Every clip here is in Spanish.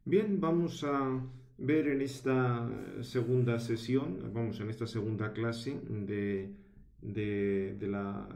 Bien, vamos a ver en esta segunda sesión, en esta segunda clase de la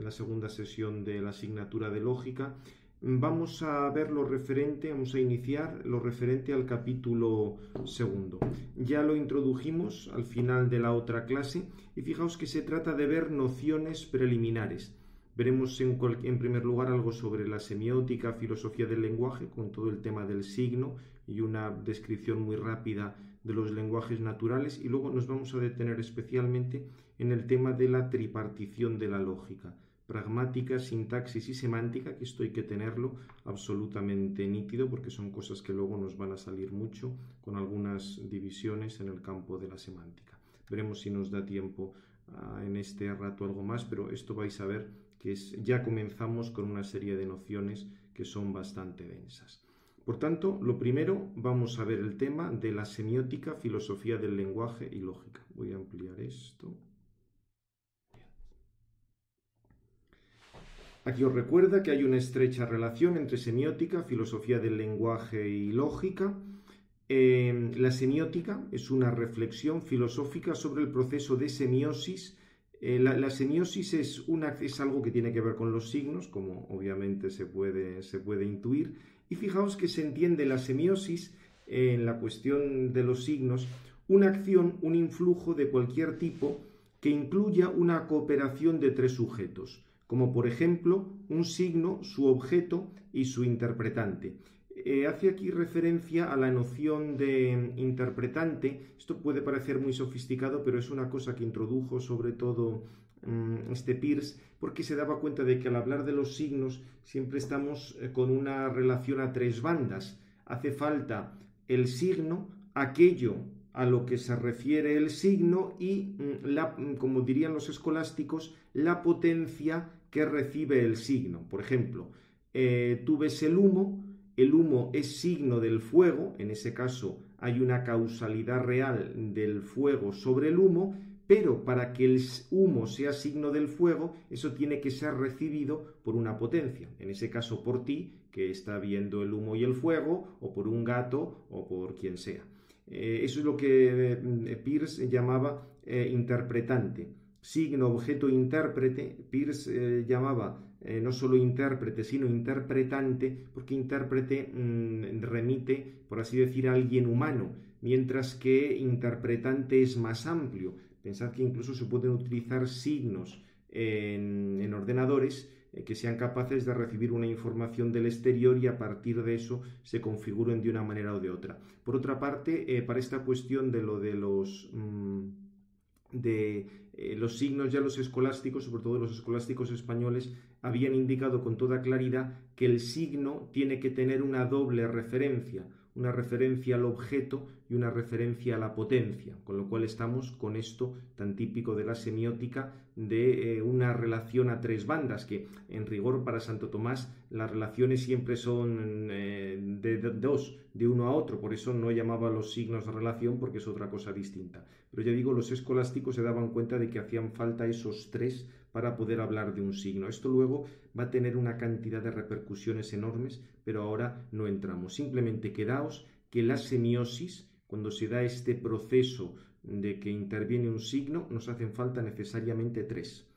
segunda sesión de la asignatura de lógica. Vamos a ver vamos a iniciar lo referente al capítulo segundo. Ya lo introdujimos al final de la otra clase y fijaos que se trata de ver nociones preliminares. Veremos en primer lugar algo sobre la semiótica, filosofía del lenguaje, con todo el tema del signo y una descripción muy rápida de los lenguajes naturales, y luego nos vamos a detener especialmente en el tema de la tripartición de la lógica, pragmática, sintaxis y semántica, que esto hay que tenerlo absolutamente nítido porque son cosas que luego nos van a salir mucho con algunas divisiones en el campo de la semántica. Veremos si nos da tiempo en este rato algo más, pero esto vais a ver que ya comenzamos con una serie de nociones que son bastante densas. Por tanto, lo primero, vamos a ver el tema de la semiótica, filosofía del lenguaje y lógica. Voy a ampliar esto. Aquí os recuerda que hay una estrecha relación entre semiótica, filosofía del lenguaje y lógica. La semiótica es una reflexión filosófica sobre el proceso de semiosis. La semiosis es algo que tiene que ver con los signos, como obviamente se puede intuir, y fijaos que se entiende la semiosis en la cuestión de los signos, una acción, un influjo de cualquier tipo que incluya una cooperación de tres sujetos, como por ejemplo un signo, su objeto y su interpretante. Hace aquí referencia a la noción de interpretante. Esto puede parecer muy sofisticado, pero es una cosa que introdujo sobre todo Peirce, porque se daba cuenta de que al hablar de los signos siempre estamos con una relación a tres bandas. Hace falta el signo, aquello a lo que se refiere el signo y, como dirían los escolásticos, la potencia que recibe el signo. Por ejemplo, tú ves el humo es signo del fuego, en ese caso hay una causalidad real del fuego sobre el humo, pero para que el humo sea signo del fuego, eso tiene que ser recibido por una potencia, en ese caso por ti, que está viendo el humo y el fuego, o por un gato, o por quien sea. Eso es lo que Peirce llamaba interpretante. Signo, objeto, intérprete. Peirce llamaba no solo intérprete, sino interpretante, porque intérprete remite, por así decir, a alguien humano, mientras que interpretante es más amplio. Pensad que incluso se pueden utilizar signos en ordenadores que sean capaces de recibir una información del exterior y a partir de eso se configuren de una manera o de otra. Por otra parte, para esta cuestión de lo de los signos, ya los escolásticos, sobre todo los escolásticos españoles, habían indicado con toda claridad que el signo tiene que tener una doble referencia, una referencia al objeto y una referencia a la potencia, con lo cual estamos con esto tan típico de la semiótica de una relación a tres bandas, que en rigor para Santo Tomás las relaciones siempre son de dos, de uno a otro, por eso no llamaba los signos de relación porque es otra cosa distinta. Pero ya digo, los escolásticos se daban cuenta de que hacían falta esos tres para poder hablar de un signo. Esto luego va a tener una cantidad de repercusiones enormes, pero ahora no entramos. Simplemente quedaos que la semiosis, cuando se da este proceso de que interviene un signo, nos hacen falta necesariamente tres.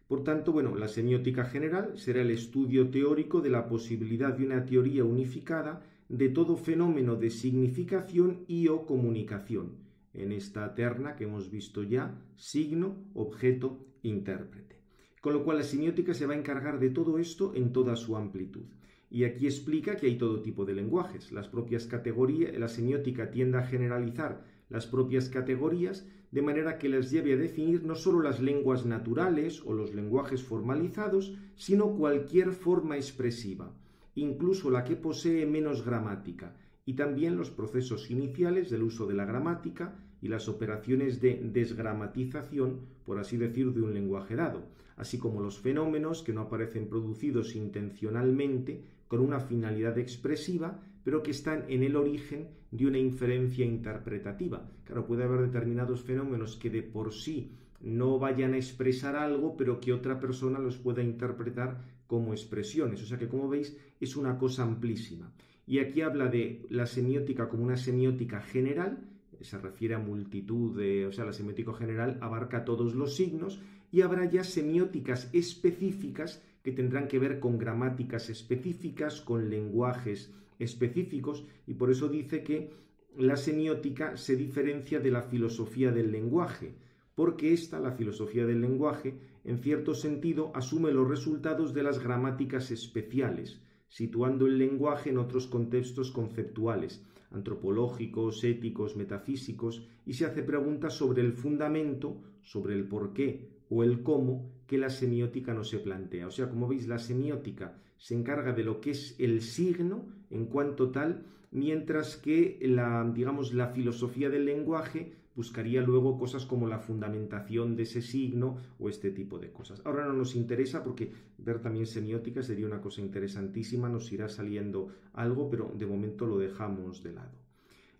Por tanto, la semiótica general será el estudio teórico de la posibilidad de una teoría unificada de todo fenómeno de significación y o comunicación, en esta terna que hemos visto ya, signo, objeto, intérprete. Con lo cual la semiótica se va a encargar de todo esto en toda su amplitud. Y aquí explica que hay todo tipo de lenguajes. Las propias categorías, la semiótica tiende a generalizar las propias categorías de manera que les lleve a definir no solo las lenguas naturales o los lenguajes formalizados, sino cualquier forma expresiva, incluso la que posee menos gramática, y también los procesos iniciales del uso de la gramática y las operaciones de desgramatización, por así decir, de un lenguaje dado, así como los fenómenos que no aparecen producidos intencionalmente con una finalidad expresiva, pero que están en el origen de una inferencia interpretativa. Claro, puede haber determinados fenómenos que de por sí no vayan a expresar algo, pero que otra persona los pueda interpretar como expresiones. O sea que, como veis, es una cosa amplísima. Y aquí habla de la semiótica como una semiótica general, se refiere a multitud o sea, la semiótica general abarca todos los signos, y habrá ya semióticas específicas que tendrán que ver con gramáticas específicas, con lenguajes específicos, y por eso dice que la semiótica se diferencia de la filosofía del lenguaje, porque esta, la filosofía del lenguaje, en cierto sentido, asume los resultados de las gramáticas especiales, situando el lenguaje en otros contextos conceptuales, antropológicos, éticos, metafísicos, y se hace preguntas sobre el fundamento, sobre el porqué o el cómo, que la semiótica no se plantea. O sea, como veis, la semiótica se encarga de lo que es el signo en cuanto tal, mientras que la filosofía del lenguaje buscaría luego cosas como la fundamentación de ese signo o este tipo de cosas. Ahora no nos interesa porque ver también semiótica sería una cosa interesantísima, nos irá saliendo algo, pero de momento lo dejamos de lado.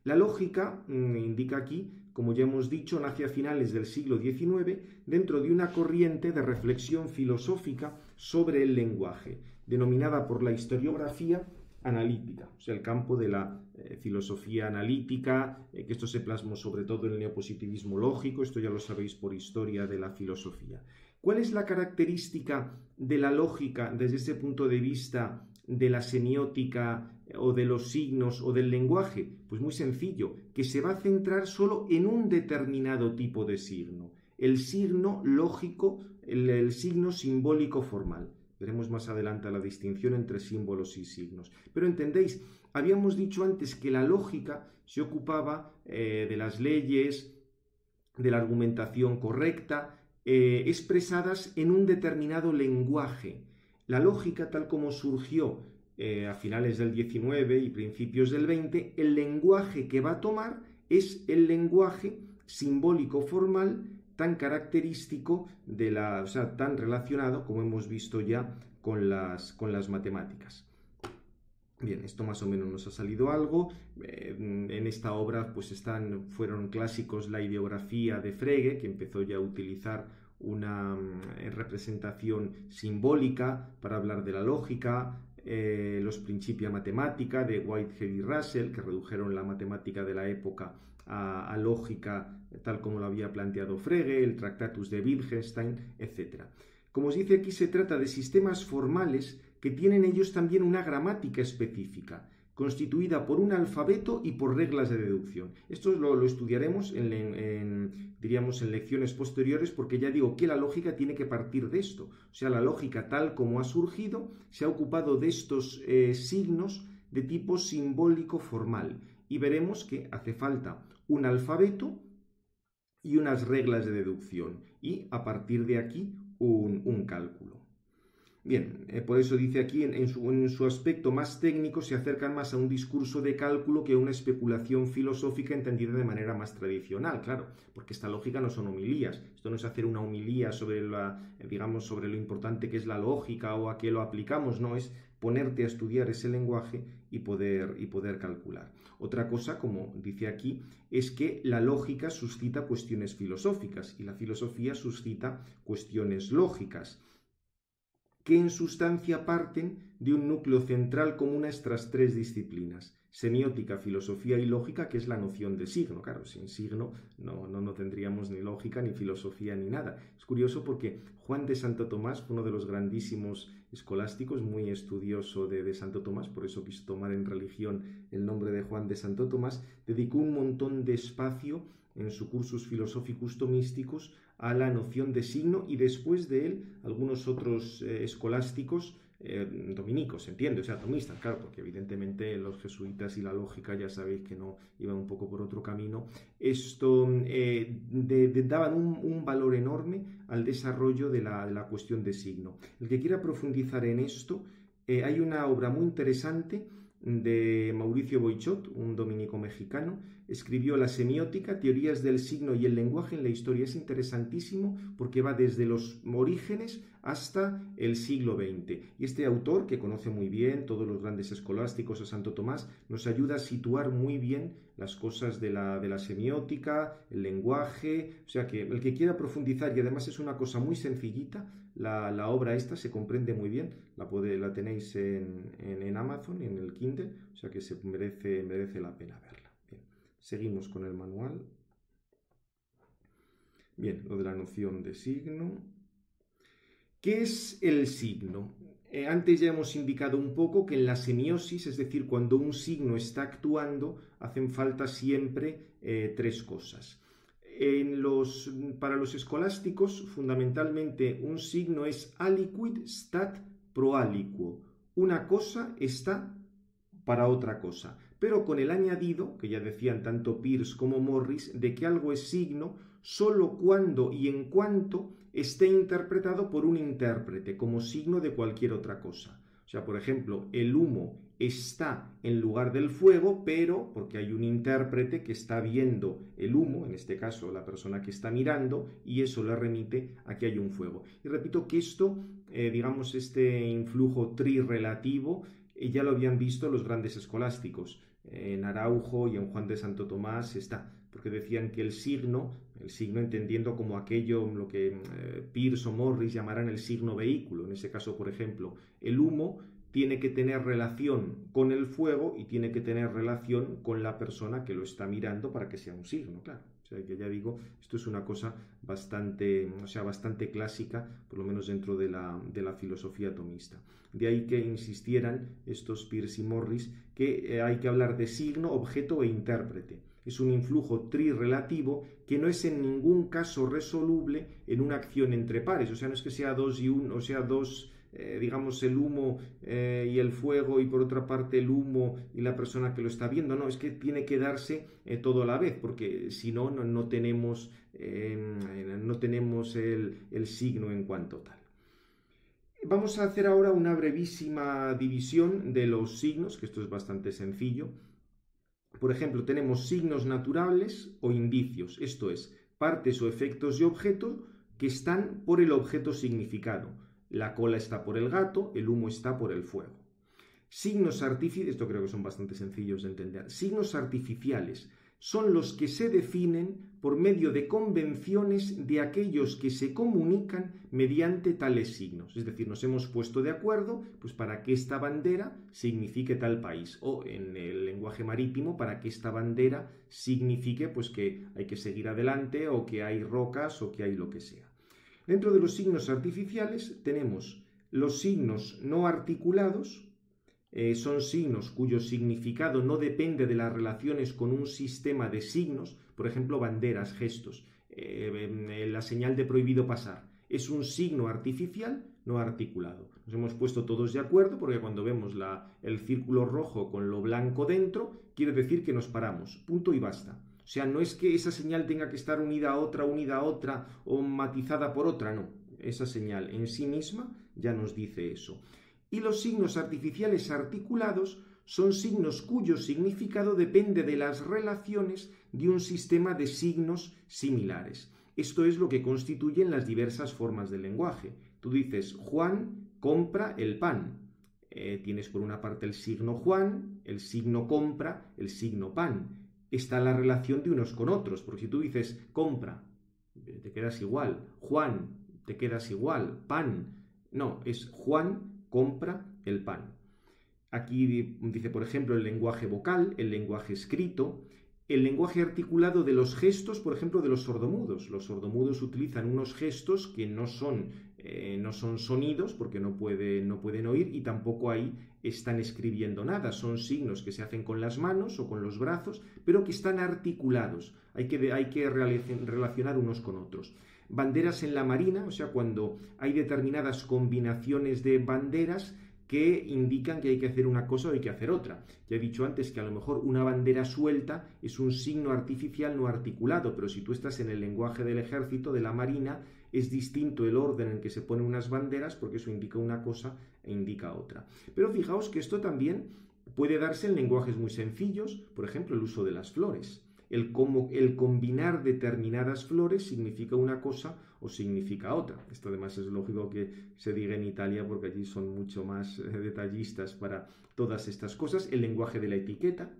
La lógica, indica aquí, como ya hemos dicho, nace a finales del siglo XIX dentro de una corriente de reflexión filosófica sobre el lenguaje, denominada por la historiografía analítica, o sea, el campo de la filosofía analítica, que esto se plasmó sobre todo en el neopositivismo lógico, esto ya lo sabéis por historia de la filosofía. ¿Cuál es la característica de la lógica desde ese punto de vista de la semiótica o de los signos o del lenguaje? Pues muy sencillo, que se va a centrar solo en un determinado tipo de signo, el signo lógico, el signo simbólico formal. Veremos más adelante la distinción entre símbolos y signos. Pero entendéis, habíamos dicho antes que la lógica se ocupaba de las leyes, de la argumentación correcta, expresadas en un determinado lenguaje. La lógica, tal como surgió a finales del XIX y principios del XX, el lenguaje que va a tomar es el lenguaje simbólico formal tan característico o sea, tan relacionado, como hemos visto ya, con las matemáticas. Bien, esto más o menos nos ha salido algo. En esta obra pues fueron clásicos la ideografía de Frege, que empezó ya a utilizar una representación simbólica para hablar de la lógica, los Principia Mathematica de Whitehead y Russell, que redujeron la matemática de la época a lógica tal como lo había planteado Frege, el Tractatus de Wittgenstein, etc. Como os dice aquí, se trata de sistemas formales que tienen ellos también una gramática específica, constituida por un alfabeto y por reglas de deducción. Esto lo estudiaremos diríamos, en lecciones posteriores, porque ya digo que la lógica tiene que partir de esto. O sea, la lógica tal como ha surgido se ha ocupado de estos signos de tipo simbólico formal, y veremos que hace falta un alfabeto y unas reglas de deducción, y a partir de aquí un cálculo. Bien, por eso dice aquí, en su aspecto más técnico, se acercan más a un discurso de cálculo que a una especulación filosófica entendida de manera más tradicional, claro, porque esta lógica no son homilías, esto no es hacer una homilía sobre sobre lo importante que es la lógica o a qué lo aplicamos, no, es ponerte a estudiar ese lenguaje y poder calcular. Otra cosa, como dice aquí, es que la lógica suscita cuestiones filosóficas y la filosofía suscita cuestiones lógicas, que en sustancia parten de un núcleo central común a estas tres disciplinas: semiótica, filosofía y lógica, que es la noción de signo. Claro, sin signo no tendríamos ni lógica, ni filosofía, ni nada. Es curioso porque Juan de Santo Tomás, uno de los grandísimos escolásticos, muy estudioso de Santo Tomás, por eso quiso tomar en religión el nombre de Juan de Santo Tomás, dedicó un montón de espacio en su Cursus Philosophicus Thomisticus a la noción de signo, y después de él algunos otros escolásticos dominicos, entiendo, o sea, tomistas, claro, porque evidentemente los jesuitas y la lógica ya sabéis que no iban un poco por otro camino. Esto daban un valor enorme al desarrollo de la cuestión de signo. El que quiera profundizar en esto, hay una obra muy interesante de Mauricio Boichot, un dominico mexicano. Escribió La semiótica, teorías del signo y el lenguaje en la historia. Es interesantísimo porque va desde los orígenes hasta el siglo XX. Y este autor, que conoce muy bien todos los grandes escolásticos a Santo Tomás, nos ayuda a situar muy bien las cosas de la semiótica, el lenguaje, o sea que el que quiera profundizar, y además es una cosa muy sencillita, la obra esta se comprende muy bien, la tenéis en Amazon, en el Kindle, o sea que merece la pena verla. Bien, seguimos con el manual. Bien, lo de la noción de signo. ¿Qué es el signo? Antes ya hemos indicado un poco que en la semiosis, es decir, cuando un signo está actuando, hacen falta siempre tres cosas. Para los escolásticos, fundamentalmente, un signo es aliquid stat pro aliquo. Una cosa está para otra cosa, pero con el añadido, que ya decían tanto Peirce como Morris, de que algo es signo solo cuando y en cuanto esté interpretado por un intérprete, como signo de cualquier otra cosa. O sea, por ejemplo, el humo está en lugar del fuego, pero porque hay un intérprete que está viendo el humo, en este caso la persona que está mirando, y eso le remite a que hay un fuego. Y repito que esto, digamos, este influjo trirrelativo, ya lo habían visto los grandes escolásticos. En Araujo y en Juan de Santo Tomás está, porque decían que el signo entendiendo como aquello, lo que Peirce o Morris llamarán el signo vehículo, en ese caso, por ejemplo, el humo tiene que tener relación con el fuego y tiene que tener relación con la persona que lo está mirando para que sea un signo, claro. O sea, que ya digo, esto es una cosa bastante clásica, por lo menos dentro de la filosofía tomista. De ahí que insistieran estos Peirce y Morris que hay que hablar de signo, objeto e intérprete. Es un influjo trirrelativo que no es en ningún caso resoluble en una acción entre pares. O sea, no es que sea dos y uno, o sea, dos, digamos, el humo y el fuego, y por otra parte el humo y la persona que lo está viendo. No, es que tiene que darse todo a la vez, porque si no, no tenemos el signo en cuanto tal. Vamos a hacer ahora una brevísima división de los signos, que esto es bastante sencillo. Por ejemplo, tenemos signos naturales o indicios, esto es, partes o efectos de objetos que están por el objeto significado. La cola está por el gato, el humo está por el fuego. Signos artificiales, esto creo que son bastante sencillos de entender. Signos artificiales son los que se definen por medio de convenciones de aquellos que se comunican mediante tales signos. Es decir, nos hemos puesto de acuerdo pues, para que esta bandera signifique tal país, o en el lenguaje marítimo para que esta bandera signifique pues, que hay que seguir adelante, o que hay rocas, o que hay lo que sea. Dentro de los signos artificiales tenemos los signos no articulados. Son signos cuyo significado no depende de las relaciones con un sistema de signos, por ejemplo, banderas, gestos. La señal de prohibido pasar es un signo artificial no articulado. Nos hemos puesto todos de acuerdo porque cuando vemos el círculo rojo con lo blanco dentro, quiere decir que nos paramos, punto y basta. O sea, no es que esa señal tenga que estar unida a otra o matizada por otra, no. Esa señal en sí misma ya nos dice eso. Y los signos artificiales articulados son signos cuyo significado depende de las relaciones de un sistema de signos similares. Esto es lo que constituyen las diversas formas del lenguaje. Tú dices, Juan compra el pan. Tienes por una parte el signo Juan, el signo compra, el signo pan. Está la relación de unos con otros, porque si tú dices compra, te quedas igual. Juan, te quedas igual. Pan, no, es Juan compra el pan. Aquí dice, por ejemplo, el lenguaje vocal, el lenguaje escrito, el lenguaje articulado de los gestos, por ejemplo, de los sordomudos. Los sordomudos utilizan unos gestos que no son sonidos, porque no pueden oír, y tampoco ahí están escribiendo nada. Son signos que se hacen con las manos o con los brazos, pero que están articulados. Hay que relacionar unos con otros. Banderas en la marina, o sea, cuando hay determinadas combinaciones de banderas que indican que hay que hacer una cosa o hay que hacer otra. Ya he dicho antes que a lo mejor una bandera suelta es un signo artificial no articulado, pero si tú estás en el lenguaje del ejército, de la marina, es distinto el orden en que se ponen unas banderas, porque eso indica una cosa e indica otra. Pero fijaos que esto también puede darse en lenguajes muy sencillos, por ejemplo, el uso de las flores. el combinar determinadas flores significa una cosa o significa otra. Esto además es lógico que se diga en Italia porque allí son mucho más detallistas para todas estas cosas. El lenguaje de la etiqueta.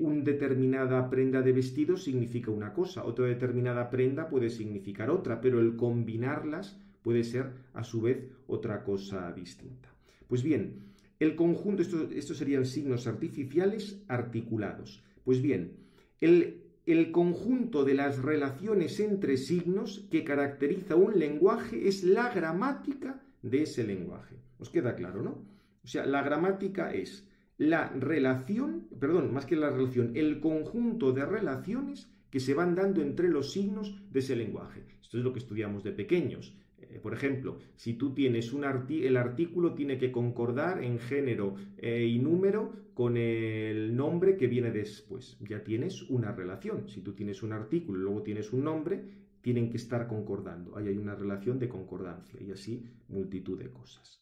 Una determinada prenda de vestido significa una cosa, otra determinada prenda puede significar otra, pero el combinarlas puede ser a su vez otra cosa distinta. Pues bien, el conjunto, estos serían signos artificiales articulados. Pues bien, el conjunto de las relaciones entre signos que caracteriza un lenguaje es la gramática de ese lenguaje. ¿Os queda claro, no? O sea, la gramática es la relación, perdón, más que la relación, el conjunto de relaciones que se van dando entre los signos de ese lenguaje. Esto es lo que estudiamos de pequeños. Por ejemplo, si tú tienes el artículo tiene que concordar en género y número con el nombre que viene después. Ya tienes una relación. Si tú tienes un artículo y luego tienes un nombre, tienen que estar concordando. Ahí hay una relación de concordancia y así multitud de cosas.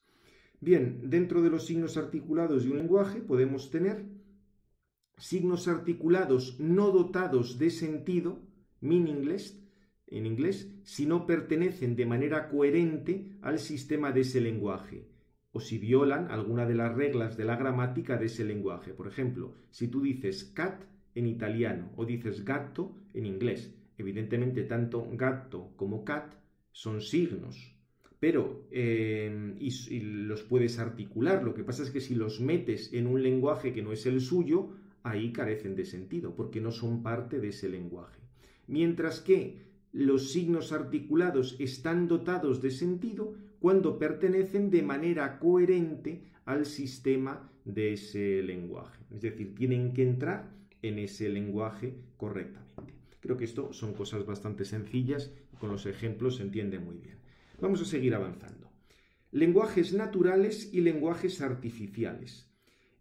Bien, dentro de los signos articulados de un lenguaje podemos tener signos articulados no dotados de sentido, meaningless, en inglés, si no pertenecen de manera coherente al sistema de ese lenguaje o si violan alguna de las reglas de la gramática de ese lenguaje. Por ejemplo, si tú dices cat en italiano o dices gatto en inglés, evidentemente tanto gatto como cat son signos, pero y los puedes articular. Lo que pasa es que si los metes en un lenguaje que no es el suyo, ahí carecen de sentido, porque no son parte de ese lenguaje. Mientras que los signos articulados están dotados de sentido cuando pertenecen de manera coherente al sistema de ese lenguaje. Es decir, tienen que entrar en ese lenguaje correctamente. Creo que esto son cosas bastante sencillas y con los ejemplos se entiende muy bien. Vamos a seguir avanzando. Lenguajes naturales y lenguajes artificiales.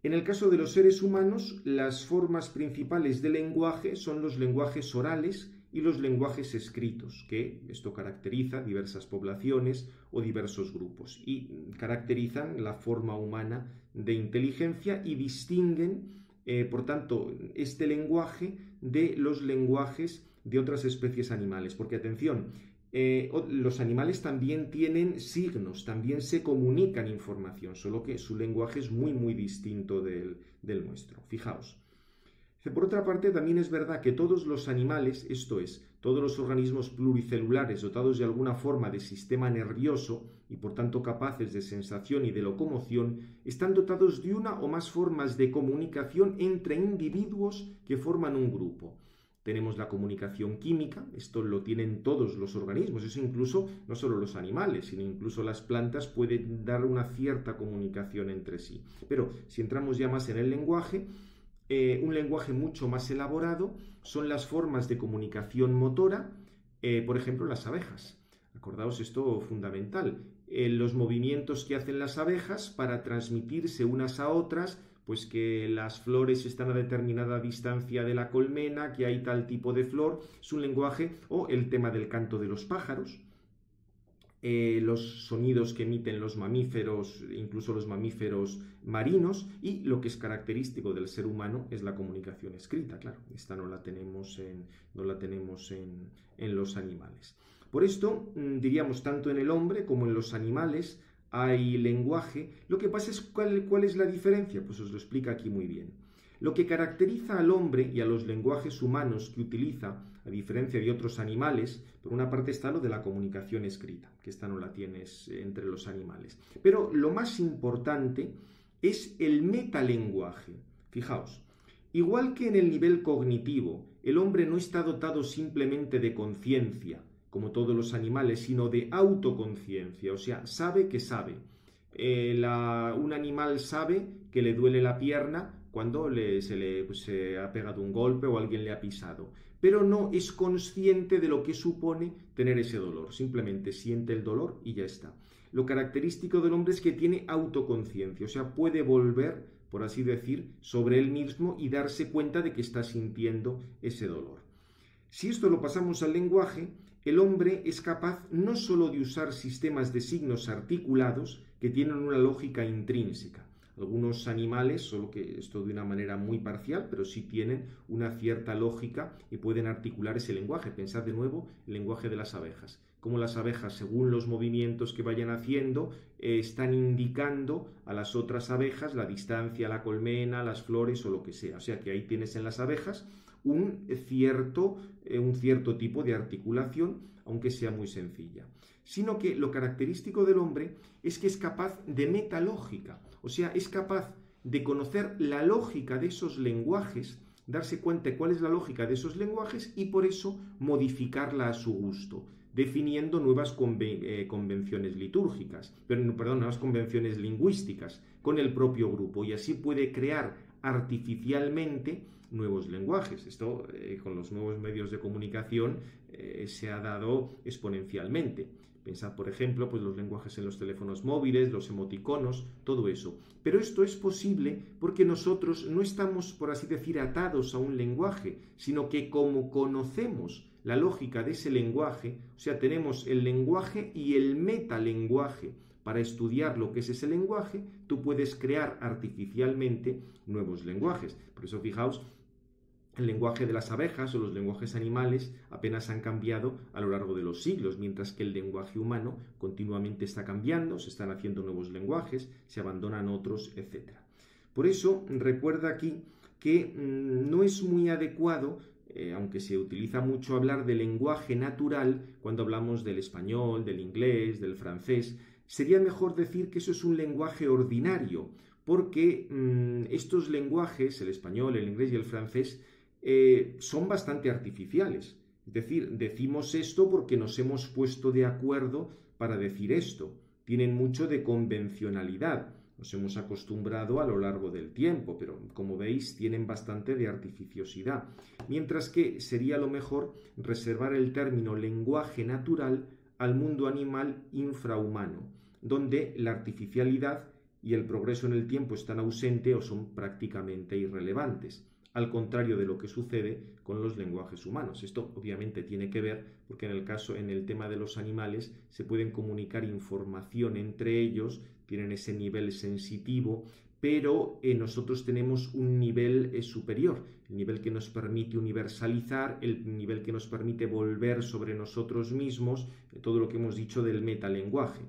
En el caso de los seres humanos, las formas principales del lenguaje son los lenguajes orales y los lenguajes escritos, que esto caracteriza diversas poblaciones o diversos grupos y caracterizan la forma humana de inteligencia y distinguen, por tanto, este lenguaje de los lenguajes de otras especies animales. Porque, atención, los animales también tienen signos, también se comunican información, solo que su lenguaje es muy, muy distinto del nuestro. Fijaos. Por otra parte, también es verdad que todos los animales, esto es, todos los organismos pluricelulares dotados de alguna forma de sistema nervioso y por tanto capaces de sensación y de locomoción, están dotados de una o más formas de comunicación entre individuos que forman un grupo. Tenemos la comunicación química, esto lo tienen todos los organismos, eso incluso no solo los animales, sino incluso las plantas pueden dar una cierta comunicación entre sí. Pero si entramos ya más en el lenguaje, un lenguaje mucho más elaborado son las formas de comunicación motora, por ejemplo las abejas. Acordaos esto fundamental, los movimientos que hacen las abejas para transmitirse unas a otras, pues que las flores están a determinada distancia de la colmena, que hay tal tipo de flor, es un lenguaje, o el tema del canto de los pájaros, los sonidos que emiten los mamíferos, incluso los mamíferos marinos, y lo que es característico del ser humano es la comunicación escrita, claro, esta no la tenemos en los animales. Por esto, diríamos, tanto en el hombre como en los animales hay lenguaje. Lo que pasa es ¿cuál es la diferencia? Pues os lo explica aquí muy bien. Lo que caracteriza al hombre y a los lenguajes humanos que utiliza, a diferencia de otros animales, por una parte está lo de la comunicación escrita, que esta no la tienes entre los animales. Pero lo más importante es el metalenguaje. Fijaos, igual que en el nivel cognitivo, el hombre no está dotado simplemente de conciencia, como todos los animales, sino de autoconciencia, o sea, sabe que sabe. Un animal sabe que le duele la pierna cuando se ha pegado un golpe o alguien le ha pisado, pero no es consciente de lo que supone tener ese dolor, simplemente siente el dolor y ya está. Lo característico del hombre es que tiene autoconciencia, o sea, puede volver, por así decir, sobre él mismo y darse cuenta de que está sintiendo ese dolor. Si esto lo pasamos al lenguaje, el hombre es capaz no solo de usar sistemas de signos articulados que tienen una lógica intrínseca. Algunos animales, solo que esto de una manera muy parcial, pero sí tienen una cierta lógica y pueden articular ese lenguaje. Pensad de nuevo el lenguaje de las abejas. Cómo las abejas, según los movimientos que vayan haciendo, están indicando a las otras abejas la distancia a la colmena, las flores o lo que sea. O sea que ahí tienes en las abejas un cierto tipo de articulación, aunque sea muy sencilla. Sino que lo característico del hombre es que es capaz de metalógica, o sea, es capaz de conocer la lógica de esos lenguajes, darse cuenta de cuál es la lógica de esos lenguajes y por eso modificarla a su gusto, definiendo nuevas convenciones litúrgicas, nuevas convenciones lingüísticas con el propio grupo, y así puede crear artificialmente nuevos lenguajes. Esto con los nuevos medios de comunicación se ha dado exponencialmente. Pensad, por ejemplo, pues los lenguajes en los teléfonos móviles, los emoticonos, todo eso. Pero esto es posible porque nosotros no estamos, por así decir, atados a un lenguaje, sino que como conocemos la lógica de ese lenguaje, o sea, tenemos el lenguaje y el metalenguaje para estudiar lo que es ese lenguaje, tú puedes crear artificialmente nuevos lenguajes. Por eso, fijaos, el lenguaje de las abejas o los lenguajes animales apenas han cambiado a lo largo de los siglos, mientras que el lenguaje humano continuamente está cambiando, se están haciendo nuevos lenguajes, se abandonan otros, etc. Por eso, recuerda aquí que no es muy adecuado, aunque se utiliza mucho hablar de lenguaje natural cuando hablamos del español, del inglés, del francés, sería mejor decir que eso es un lenguaje ordinario, porque estos lenguajes, el español, el inglés y el francés, son bastante artificiales. Es decir, decimos esto porque nos hemos puesto de acuerdo para decir esto. Tienen mucho de convencionalidad. Nos hemos acostumbrado a lo largo del tiempo, pero como veis tienen bastante de artificiosidad. Mientras que sería lo mejor reservar el término lenguaje natural al mundo animal infrahumano, donde la artificialidad y el progreso en el tiempo están ausentes o son prácticamente irrelevantes, al contrario de lo que sucede con los lenguajes humanos. Esto obviamente tiene que ver porque en el tema de los animales se pueden comunicar información entre ellos, tienen ese nivel sensitivo, pero nosotros tenemos un nivel superior, el nivel que nos permite universalizar, el nivel que nos permite volver sobre nosotros mismos, todo lo que hemos dicho del metalenguaje.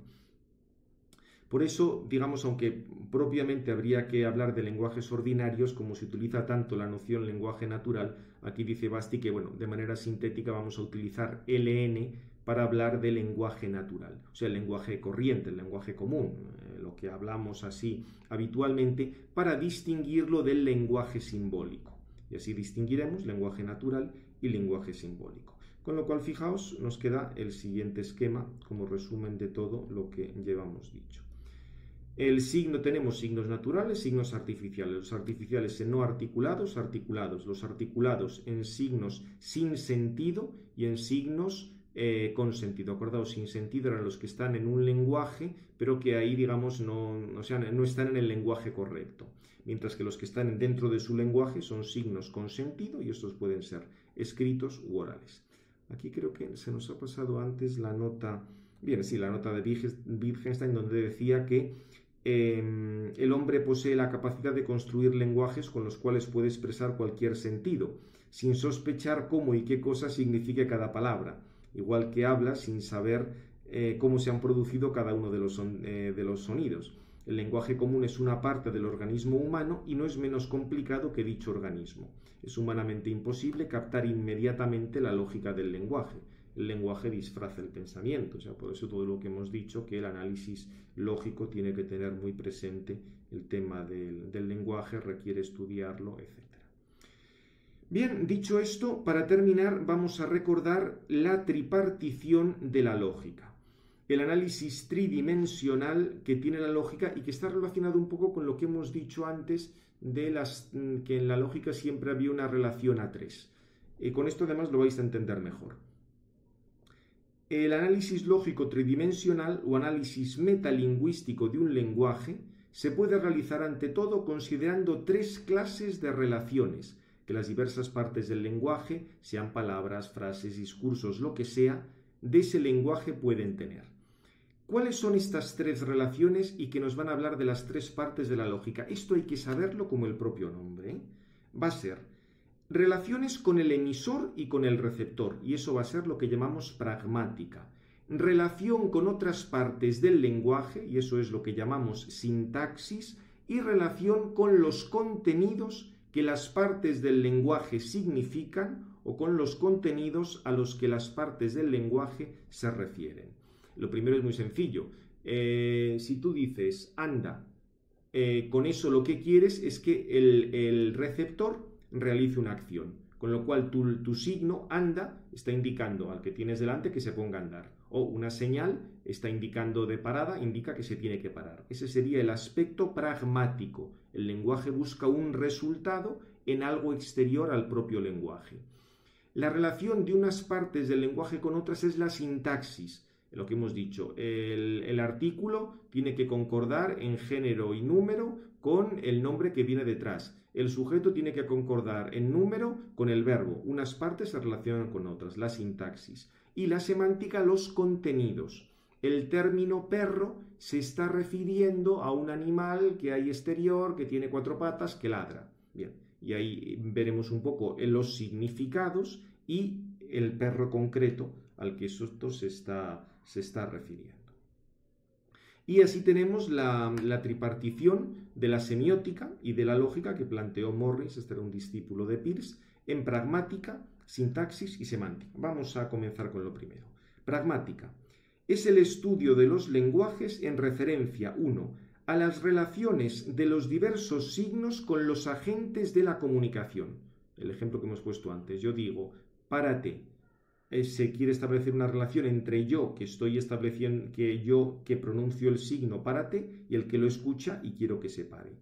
Por eso, digamos, aunque propiamente habría que hablar de lenguajes ordinarios, como se utiliza tanto la noción lenguaje natural, aquí dice Basti que, bueno, de manera sintética vamos a utilizar LN para hablar de lenguaje natural, o sea, el lenguaje corriente, el lenguaje común, lo que hablamos así habitualmente, para distinguirlo del lenguaje simbólico. Y así distinguiremos lenguaje natural y lenguaje simbólico. Con lo cual, fijaos, nos queda el siguiente esquema como resumen de todo lo que llevamos dicho. El signo, tenemos signos naturales, signos artificiales. Los artificiales en no articulados, articulados. Los articulados en signos sin sentido y en signos con sentido. Acordaos, sin sentido eran los que están en un lenguaje, pero que ahí, digamos, no están en el lenguaje correcto. Mientras que los que están dentro de su lenguaje son signos con sentido y estos pueden ser escritos u orales. Aquí creo que se nos ha pasado antes la nota, bien, sí, la nota de Wittgenstein, donde decía que el hombre posee la capacidad de construir lenguajes con los cuales puede expresar cualquier sentido, sin sospechar cómo y qué cosa signifique cada palabra, igual que habla sin saber cómo se han producido cada uno de los sonidos. El lenguaje común es una parte del organismo humano y no es menos complicado que dicho organismo. Es humanamente imposible captar inmediatamente la lógica del lenguaje. El lenguaje disfraza el pensamiento, o sea, por eso todo lo que hemos dicho, que el análisis lógico tiene que tener muy presente el tema del lenguaje, requiere estudiarlo, etc. Bien, dicho esto, para terminar vamos a recordar la tripartición de la lógica. El análisis tridimensional que tiene la lógica y que está relacionado un poco con lo que hemos dicho antes de que en la lógica siempre había una relación a tres. Con esto además lo vais a entender mejor. El análisis lógico tridimensional o análisis metalingüístico de un lenguaje se puede realizar ante todo considerando tres clases de relaciones que las diversas partes del lenguaje, sean palabras, frases, discursos, lo que sea, de ese lenguaje pueden tener. ¿Cuáles son estas tres relaciones y que nos van a hablar de las tres partes de la lógica? Esto hay que saberlo como el propio nombre, ¿eh? Va a ser relaciones con el emisor y con el receptor, y eso va a ser lo que llamamos pragmática. Relación con otras partes del lenguaje, y eso es lo que llamamos sintaxis, y relación con los contenidos que las partes del lenguaje significan o con los contenidos a los que las partes del lenguaje se refieren. Lo primero es muy sencillo. Si tú dices anda, con eso lo que quieres es que el receptor realice una acción, con lo cual tu signo anda está indicando al que tienes delante que se ponga a andar, o una señal está indicando de parada, indica que se tiene que parar. Ese sería el aspecto pragmático. El lenguaje busca un resultado en algo exterior al propio lenguaje. La relación de unas partes del lenguaje con otras es la sintaxis. Lo que hemos dicho, el artículo tiene que concordar en género y número con el nombre que viene detrás. El sujeto tiene que concordar en número con el verbo. Unas partes se relacionan con otras, la sintaxis. Y la semántica, los contenidos. El término perro se está refiriendo a un animal que hay exterior, que tiene 4 patas, que ladra. Bien, y ahí veremos un poco los significados y el perro concreto al que esto se está refiriendo. Y así tenemos la tripartición de la semiótica y de la lógica que planteó Morris, este era un discípulo de Peirce, en pragmática, sintaxis y semántica. Vamos a comenzar con lo primero. Pragmática es el estudio de los lenguajes en referencia, 1, a las relaciones de los diversos signos con los agentes de la comunicación. El ejemplo que hemos puesto antes, yo digo, párate. Se quiere establecer una relación entre yo, que estoy estableciendo, que pronuncio el signo párate, y el que lo escucha y quiero que se pare.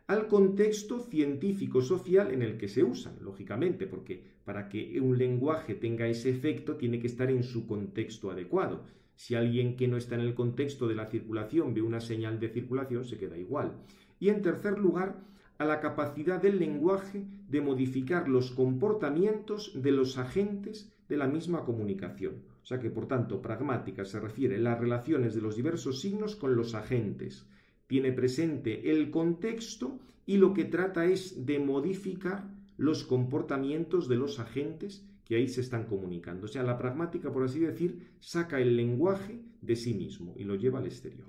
Al contexto científico-social en el que se usan, lógicamente, porque para que un lenguaje tenga ese efecto tiene que estar en su contexto adecuado. Si alguien que no está en el contexto de la circulación ve una señal de circulación, se queda igual. Y en tercer lugar, a la capacidad del lenguaje de modificar los comportamientos de los agentes de la misma comunicación. O sea que, por tanto, pragmática se refiere a las relaciones de los diversos signos con los agentes. Tiene presente el contexto y lo que trata es de modificar los comportamientos de los agentes que ahí se están comunicando. O sea, la pragmática, por así decir, saca el lenguaje de sí mismo y lo lleva al exterior.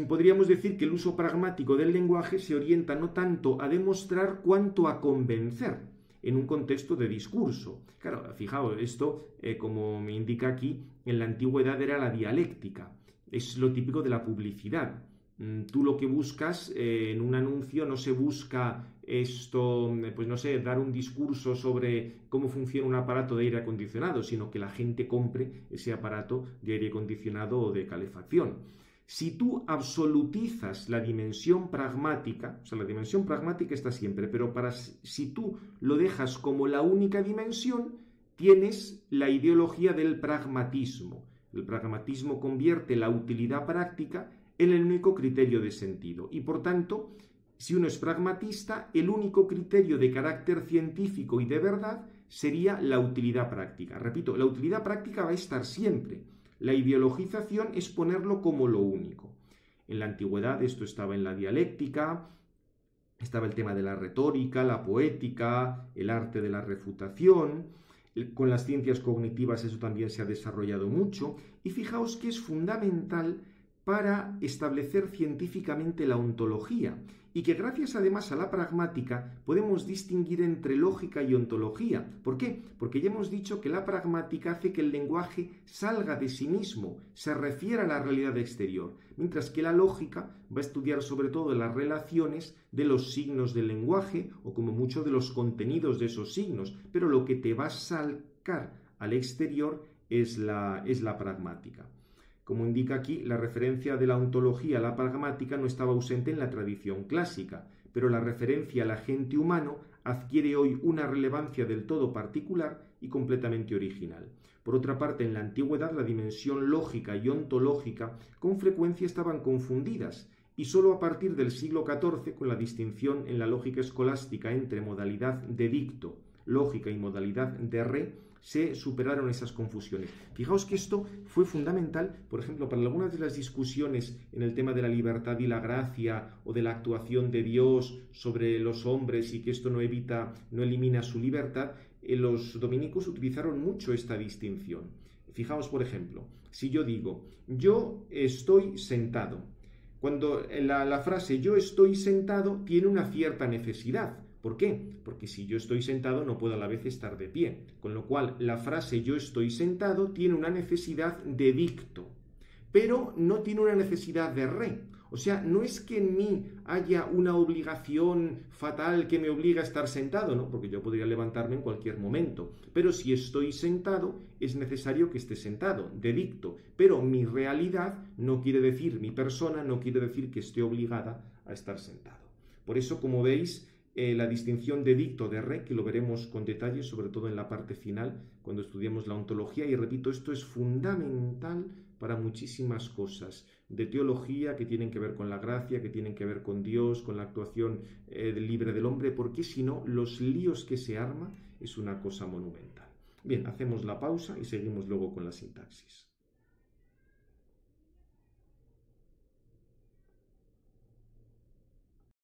Podríamos decir que el uso pragmático del lenguaje se orienta no tanto a demostrar cuanto a convencer en un contexto de discurso. Claro, fijaos, esto, como me indica aquí, en la antigüedad era la dialéctica. Es lo típico de la publicidad. Tú lo que buscas en un anuncio no se busca esto, pues no sé, dar un discurso sobre cómo funciona un aparato de aire acondicionado, sino que la gente compre ese aparato de aire acondicionado o de calefacción. Si tú absolutizas la dimensión pragmática, o sea, la dimensión pragmática está siempre, pero si tú lo dejas como la única dimensión, tienes la ideología del pragmatismo. El pragmatismo convierte la utilidad práctica en el único criterio de sentido. Y por tanto, si uno es pragmatista, el único criterio de carácter científico y de verdad sería la utilidad práctica. Repito, la utilidad práctica va a estar siempre. La ideologización es ponerlo como lo único. En la antigüedad esto estaba en la dialéctica, estaba el tema de la retórica, la poética, el arte de la refutación. Con las ciencias cognitivas eso también se ha desarrollado mucho. Y fijaos que es fundamental para establecer científicamente la ontología y que gracias además a la pragmática podemos distinguir entre lógica y ontología. ¿Por qué? Porque ya hemos dicho que la pragmática hace que el lenguaje salga de sí mismo, se refiera a la realidad exterior, mientras que la lógica va a estudiar sobre todo las relaciones de los signos del lenguaje o como mucho de los contenidos de esos signos, pero lo que te va a sacar al exterior es la pragmática. Como indica aquí, la referencia de la ontología a la pragmática no estaba ausente en la tradición clásica, pero la referencia al agente humano adquiere hoy una relevancia del todo particular y completamente original. Por otra parte, en la antigüedad la dimensión lógica y ontológica con frecuencia estaban confundidas, y sólo a partir del siglo XIV, con la distinción en la lógica escolástica entre modalidad de dicto, lógica y modalidad de re, se superaron esas confusiones. Fijaos que esto fue fundamental, por ejemplo, para algunas de las discusiones en el tema de la libertad y la gracia o de la actuación de Dios sobre los hombres y que esto no elimina su libertad. Los dominicos utilizaron mucho esta distinción. Fijaos, por ejemplo, si yo digo, yo estoy sentado, cuando la frase yo estoy sentado tiene una cierta necesidad. ¿Por qué? Porque si yo estoy sentado no puedo a la vez estar de pie. Con lo cual, la frase yo estoy sentado tiene una necesidad de dicto, pero no tiene una necesidad de re. O sea, no es que en mí haya una obligación fatal que me obliga a estar sentado, ¿no? Porque yo podría levantarme en cualquier momento. Pero si estoy sentado, es necesario que esté sentado, de dicto. Pero mi realidad no quiere decir, mi persona no quiere decir que esté obligada a estar sentado. Por eso, como veis, la distinción de dicto de re, que lo veremos con detalle, sobre todo en la parte final, cuando estudiemos la ontología, y repito, esto es fundamental para muchísimas cosas de teología que tienen que ver con la gracia, que tienen que ver con Dios, con la actuación libre del hombre, porque si no, los líos que se arma es una cosa monumental. Bien, hacemos la pausa y seguimos luego con la sintaxis.